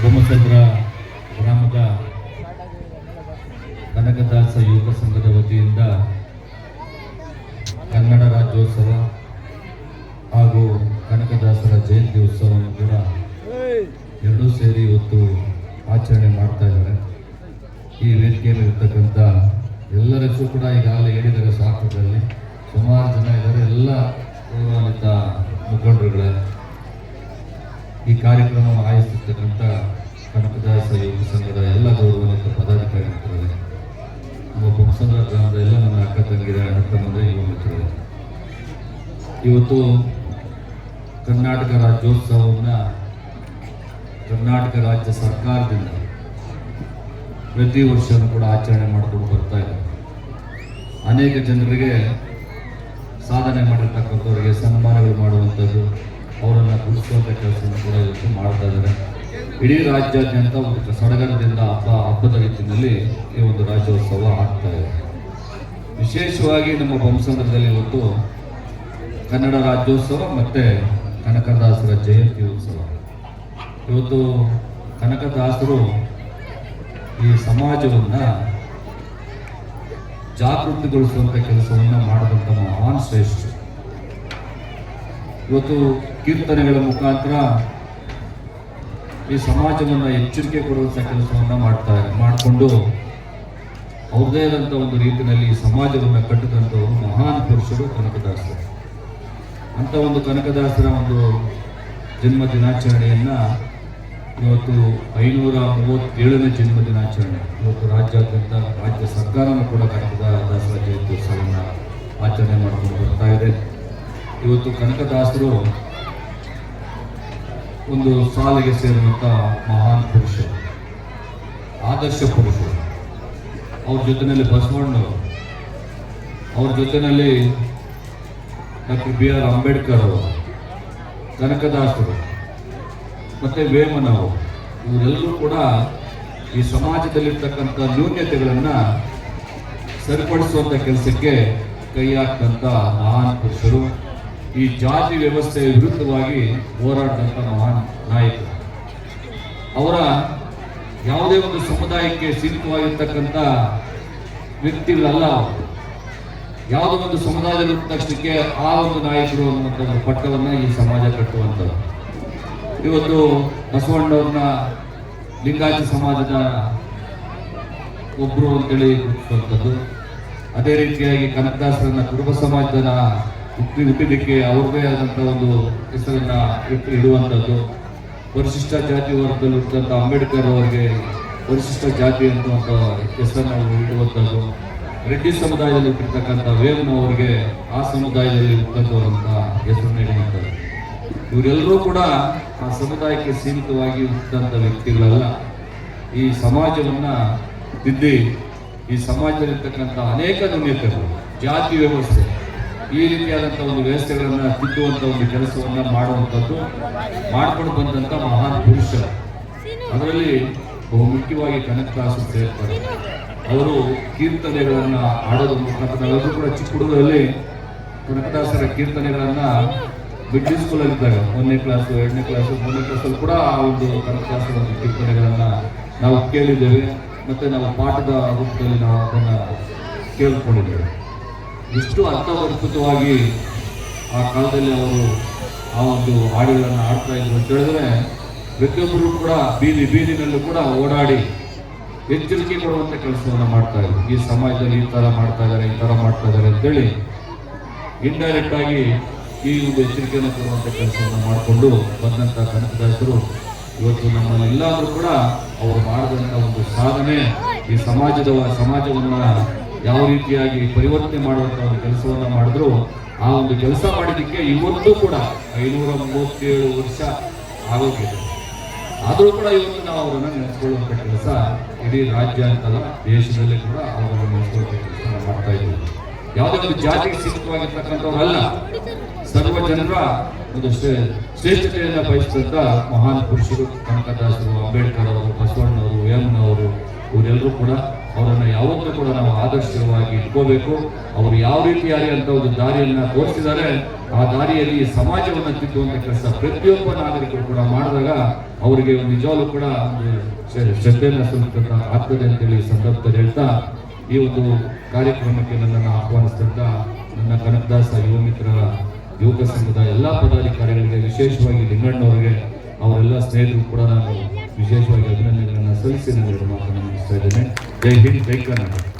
ಸೋಮಸಂದ್ರ ಗ್ರಾಮದ ಕನಕದಾಸ ಯುವಕ ಸಂಘದ ವತಿಯಿಂದ ಕನ್ನಡ ರಾಜ್ಯೋತ್ಸವ ಹಾಗೂ ಕನಕದಾಸರ ಜಯಂತಿ ಉತ್ಸವವನ್ನು ಕೂಡ ಎರಡೂ ಸೇರಿ ಇವತ್ತು ಆಚರಣೆ ಮಾಡ್ತಾ ಇದ್ದಾರೆ. ಈ ವೇದಿಕೆಯಲ್ಲಿ ಇರ್ತಕ್ಕಂಥ ಎಲ್ಲರಿಗೂ ಕೂಡ ಈಗಾಗಲೇ ಹೇಳಿದರೆ ಸಾಕದಲ್ಲಿ ಸುಮಾರು ಜನ ಇದ್ದಾರೆ. ಎಲ್ಲ ಗೌರವಾನ್ವಿತ ಮುಖಂಡರುಗಳೇ, ಈ ಕಾರ್ಯಕ್ರಮವನ್ನು ಆಯೋಜಿಸಿರ್ತಕ್ಕಂಥ ಕನಕದಾಸ ಯುವಕ ಸಂಘದ ಎಲ್ಲ ಗೌರವಾನ್ವಿತ ಪದಾಧಿಕಾರಿಗಳು, ನಮ್ಮ ಬೊಮ್ಮಸಂದ್ರ ಗ್ರಾಮದ ಎಲ್ಲ ನನ್ನ ಅಕ್ಕ ತಂಗಿರ ಅಣ್ಣ ತಮ್ಮಂದಿರ ಯುವ ಮಿತ್ರರು, ಇವತ್ತು ಕರ್ನಾಟಕ ರಾಜ್ಯೋತ್ಸವವನ್ನು ಕರ್ನಾಟಕ ರಾಜ್ಯ ಸರ್ಕಾರದಿಂದ ಪ್ರತಿ ವರ್ಷವೂ ಕೂಡ ಆಚರಣೆ ಮಾಡಿಕೊಂಡು ಬರ್ತಾ ಇದೆ. ಅನೇಕ ಜನರಿಗೆ ಸಾಧನೆ ಮಾಡಿರ್ತಕ್ಕಂಥವರಿಗೆ ಸನ್ಮಾನಗಳು ಮಾಡುವಂಥದ್ದು, ಅವರನ್ನು ಗುರುತಿಸುವಂಥ ಕೆಲಸವನ್ನು ಕೂಡ ಇವತ್ತು ಮಾಡ್ತಾ ಇದ್ದಾರೆ. ಇಡೀ ರಾಜ್ಯಾದ್ಯಂತ ಒಂದು ಸಡಗರದಿಂದ ಹಬ್ಬದ ರೀತಿಯಲ್ಲಿ ಈ ಒಂದು ರಾಜ್ಯೋತ್ಸವ ಆಗ್ತಾ ಇದೆ. ವಿಶೇಷವಾಗಿ ನಮ್ಮ ಬೊಮ್ಮಸಂದ್ರದಲ್ಲಿ ಇವತ್ತು ಕನ್ನಡ ರಾಜ್ಯೋತ್ಸವ ಮತ್ತು ಕನಕದಾಸರ ಜಯಂತಿ ಉತ್ಸವ. ಇವತ್ತು ಕನಕದಾಸರು ಈ ಸಮಾಜವನ್ನು ಜಾಗೃತಿಗೊಳಿಸುವಂಥ ಕೆಲಸವನ್ನು ಮಾಡಿದಂಥ ಮಹಾನ್ ಶ್ರೇಷ್ಠ. ಇವತ್ತು ಕೀರ್ತನೆಗಳ ಮುಖಾಂತರ ಈ ಸಮಾಜವನ್ನು ಎಚ್ಚರಿಕೆ ಕೊಡುವಂಥ ಕೆಲಸವನ್ನು ಮಾಡಿಕೊಂಡು ಅವ್ರದೇ ಆದಂಥ ಒಂದು ರೀತಿಯಲ್ಲಿ ಈ ಸಮಾಜವನ್ನು ಕಟ್ಟಿದಂಥವರು ಮಹಾನ್ ಪುರುಷರು ಕನಕದಾಸರು. ಅಂಥ ಒಂದು ಕನಕದಾಸರ ಒಂದು ಜನ್ಮ ದಿನಾಚರಣೆಯನ್ನು ಇವತ್ತು 537ನೇ ಜನ್ಮ ದಿನಾಚರಣೆ ಇವತ್ತು ರಾಜ್ಯಾದ್ಯಂತ ರಾಜ್ಯ ಸರ್ಕಾರನೂ ಕೂಡ ಕನಕದಾಸರ ಜಯಂತಿ ಉತ್ಸವವನ್ನು ಆಚರಣೆ ಮಾಡಿಕೊಂಡು ಬರ್ತಾ ಇದೆ. ಇವತ್ತು ಕನಕದಾಸರು ಒಂದು ಸಾಲಿಗೆ ಸೇರುವಂಥ ಮಹಾನ್ ಪುರುಷರು, ಆದರ್ಶ ಪುರುಷರು. ಅವ್ರ ಜೊತೆಯಲ್ಲಿ ಬಸವಣ್ಣವರು, ಅವ್ರ ಜೊತೆಯಲ್ಲಿ ಡಾಕ್ಟರ್ BR ಅಂಬೇಡ್ಕರ್ ಅವರು, ಕನಕದಾಸರು ಮತ್ತು ವೇಮನವರು, ಇವರೆಲ್ಲರೂ ಕೂಡ ಈ ಸಮಾಜದಲ್ಲಿರ್ತಕ್ಕಂಥ ನ್ಯೂನ್ಯತೆಗಳನ್ನು ಸರಿಪಡಿಸುವಂಥ ಕೆಲಸಕ್ಕೆ ಕೈ ಹಾಕಿದಂಥ ಮಹಾನ್ ಪುರುಷರು. ಈ ಜಾತಿ ವ್ಯವಸ್ಥೆಯ ವಿರುದ್ಧವಾಗಿ ಹೋರಾಡಿದಂಥ ಮಹಾನ್ ನಾಯಕರು. ಅವರ ಯಾವುದೇ ಒಂದು ಸಮುದಾಯಕ್ಕೆ ಸೀಮಿತವಾಗಿರ್ತಕ್ಕಂಥ ವ್ಯಕ್ತಿಗಳಲ್ಲ. ಯಾವುದೋ ಒಂದು ಸಮುದಾಯದಲ್ಲಿ ಇದ್ದ ತಕ್ಷಣಕ್ಕೆ ಆ ಒಂದು ನಾಯಕರು ಅನ್ನುವಂಥ ಒಂದು ಪಟ್ಟವನ್ನು ಈ ಸಮಾಜ ಕಟ್ಟುವಂಥದ್ದು. ಇವತ್ತು ಬಸವಣ್ಣವ್ರನ್ನ ಲಿಂಗಾಯತ ಸಮಾಜದ ಒಬ್ಬರು ಅಂತೇಳಿ ಗುರುತಿಸುವಂಥದ್ದು. ಅದೇ ರೀತಿಯಾಗಿ ಕನಕದಾಸರನ್ನ ಕುರುಬ ಸಮಾಜದ ಹುಟ್ಟಿದಕ್ಕೆ ಅವ್ರದೇ ಆದಂಥ ಒಂದು ಹೆಸರನ್ನು ಇಡುವಂಥದ್ದು. ಪರಿಶಿಷ್ಟ ಜಾತಿ ವರ್ಗದಲ್ಲಿ ಇರ್ತಕ್ಕಂಥ ಅಂಬೇಡ್ಕರ್ ಅವರಿಗೆ ಪರಿಶಿಷ್ಟ ಜಾತಿ ಅನ್ನುವಂಥ ಹೆಸರನ್ನು ಇಡುವಂಥದ್ದು. ರೆಡ್ಡಿ ಸಮುದಾಯದಲ್ಲಿ ಹುಟ್ಟಿರ್ತಕ್ಕಂಥ ವೇಮನ ಅವರಿಗೆ ಆ ಸಮುದಾಯದಲ್ಲಿ ಹುಟ್ಟಂಥವರಂಥ ಹೆಸರನ್ನು ಇಡುವಂಥದ್ದು. ಇವರೆಲ್ಲರೂ ಕೂಡ ಆ ಸಮುದಾಯಕ್ಕೆ ಸೀಮಿತವಾಗಿ ಹುಟ್ಟಿದಂಥ ವ್ಯಕ್ತಿಗಳಲ್ಲ. ಈ ಸಮಾಜವನ್ನು ತಿದ್ದಿ ಈ ಸಮಾಜದಲ್ಲಿರ್ತಕ್ಕಂಥ ಅನೇಕ ನ್ಯೂನ್ಯತೆಗಳು, ಜಾತಿ ವ್ಯವಸ್ಥೆ, ಈ ರೀತಿಯಾದಂಥ ಒಂದು ವ್ಯವಸ್ಥೆಗಳನ್ನು ತಿದ್ದುವಂಥ ಒಂದು ಕೆಲಸವನ್ನು ಮಾಡುವಂಥದ್ದು ಮಾಡ್ಕೊಂಡು ಬಂದಂಥ ಮಹಾನ್ ಪುರುಷರು. ಅದರಲ್ಲಿ ಬಹುಮುಖ್ಯವಾಗಿ ಕನಕದಾಸರು ಸೇರ್ತಾರೆ. ಅವರು ಕೀರ್ತನೆಗಳನ್ನು ಹಾಡೋದ್ರ ಮುಖಾಂತರ ನಾವೆಲ್ಲರೂ ಕೂಡ ಚಿಕ್ಕ ಹುಡುಗರಲ್ಲಿ ಕನಕದಾಸರ ಕೀರ್ತನೆಗಳನ್ನು ಮಿಡ್ಲ್ ಸ್ಕೂಲಲ್ಲಿದ್ದಾಗ 1ನೇ ಕ್ಲಾಸು 2ನೇ ಕ್ಲಾಸು 3ನೇ ಕ್ಲಾಸಲ್ಲಿ ಕೂಡ ಆ ಒಂದು ಕನಕದಾಸರ ಒಂದು ಕೀರ್ತನೆಗಳನ್ನು ನಾವು ಕೇಳಿದ್ದೇವೆ ಮತ್ತು ನಾವು ಪಾಠದ ರೂಪದಲ್ಲಿ ನಾವು ಅದನ್ನು ಕೇಳ್ಕೊಂಡಿದ್ದೇವೆ. ಎಷ್ಟು ಅರ್ಥವರ್ಪಿತವಾಗಿ ಆ ಕಾಲದಲ್ಲಿ ಅವರು ಆ ಒಂದು ಹಾಡುಗಳನ್ನು ಹಾಡ್ತಾ ಇದ್ರು ಅಂತ ಹೇಳಿದ್ರೆ, ಪ್ರತಿಯೊಬ್ಬರು ಕೂಡ ಬೀದಿನಲ್ಲೂ ಕೂಡ ಓಡಾಡಿ ಎಚ್ಚರಿಕೆ ಕೊಡುವಂಥ ಕೆಲಸವನ್ನು ಮಾಡ್ತಾ ಇದ್ರು. ಈ ಸಮಾಜದಲ್ಲಿ ಈ ಥರ ಮಾಡ್ತಾ ಇದ್ದಾರೆ ಅಂತೇಳಿ ಇಂಡೈರೆಕ್ಟ್ ಆಗಿ ಈ ಒಂದು ಎಚ್ಚರಿಕೆಯನ್ನು ಕೊಡುವಂಥ ಕೆಲಸವನ್ನು ಮಾಡಿಕೊಂಡು ಬಂದಂಥ ಕನಕದಾಸರು ಇವತ್ತು ನಮ್ಮಲ್ಲಿ ಎಲ್ಲಾದರೂ ಕೂಡ ಅವರು ಮಾಡಿದಂಥ ಒಂದು ಸಾಧನೆ ಈ ಸಮಾಜವನ್ನು ಯಾವ ರೀತಿಯಾಗಿ ಪರಿವರ್ತನೆ ಮಾಡುವಂಥ ಒಂದು ಕೆಲಸವನ್ನು ಮಾಡಿದ್ರು. ಆ ಒಂದು ಕೆಲಸ ಮಾಡಿದ್ದಕ್ಕೆ ಇವತ್ತು ಕೂಡ 537 ವರ್ಷ ಆಗೋಗಿದೆ. ಆದರೂ ಕೂಡ ಇವತ್ತು ನಾವು ಅವರನ್ನು ನೆನೆಸ್ಕೊಳ್ಳುವಂಥ ಕೆಲಸ ಇಡೀ ರಾಜ್ಯ ಅಂತಲ್ಲ, ದೇಶದಲ್ಲಿ ಕೂಡ ಅವರನ್ನು ನೆನೆಸ್ಕೊಳ್ಳುವಂಥ ಕೆಲಸ ಮಾಡ್ತಾ ಇದ್ದೀವಿ. ಯಾವುದೇ ಒಂದು ಜಾತಿಗೆ ಸೀಮಿತವಾಗಿರ್ತಕ್ಕಂಥವರಲ್ಲ, ಸರ್ವ ಜನರ ಒಂದು ಶ್ರೇಷ್ಠತೆಯನ್ನು ಬಯಸಿದಂಥ ಮಹಾನ್ ಪುರುಷರು ಕನಕದಾಸರು, ಅಂಬೇಡ್ಕರ್ ಅವರು, ಬಸವಣ್ಣವರು, ವೇಮನವರು, ಇವರೆಲ್ಲರೂ ಕೂಡ ಅವರನ್ನು ಯಾವತ್ತೂ ಕೂಡ ನಾವು ಆದರ್ಶವಾಗಿ ಇಟ್ಕೋಬೇಕು. ಅವರು ಯಾವ ರೀತಿಯಾಗಿ ಅಂತ ಒಂದು ದಾರಿಯನ್ನ ತೋರಿಸಿದ್ದಾರೆ, ಆ ದಾರಿಯಲ್ಲಿ ಸಮಾಜವನ್ನು ತಿದ್ದುವಂತ ಕೆಲಸ ಪ್ರತಿಯೊಬ್ಬ ನಾಗರಿಕರು ಕೂಡ ಮಾಡಿದಾಗ ಅವರಿಗೆ ನಿಜವಾಗ್ಲೂ ಕೂಡ ಒಂದು ಶ್ರದ್ಧೆಯನ್ನು ಸಲ್ಲಿಸಂತ ಆಗ್ತದೆ ಅಂತೇಳಿ ಈ ಸಂದರ್ಭದಲ್ಲಿ ಹೇಳ್ತಾ ಈ ಒಂದು ಕಾರ್ಯಕ್ರಮಕ್ಕೆ ನನ್ನನ್ನು ಆಹ್ವಾನಿಸಿದಂತ ನನ್ನ ಕನಕದಾಸ ಯುವ ಮಿತ್ರರ ಯುವಕ ಸಂಘದ ಎಲ್ಲ ಪದಾಧಿಕಾರಿಗಳಿಗೆ, ವಿಶೇಷವಾಗಿ ಲಿಂಗಣ್ಣವರಿಗೆ, ಅವರೆಲ್ಲ ಸ್ನೇಹಿತರು ಕೂಡ ನಾನು ವಿಶೇಷವಾಗಿ ಅಭಿನಂದನೆಗಳನ್ನು ಸಲ್ಲಿಸಿ ನಾನು ಮಾತನ್ನು ಮುಗಿಸ್ತಾ ಇದ್ದೇನೆ. ಜೈ ಹಿಂದ್, ಜೈ ಕರ್ನಾಟಕ.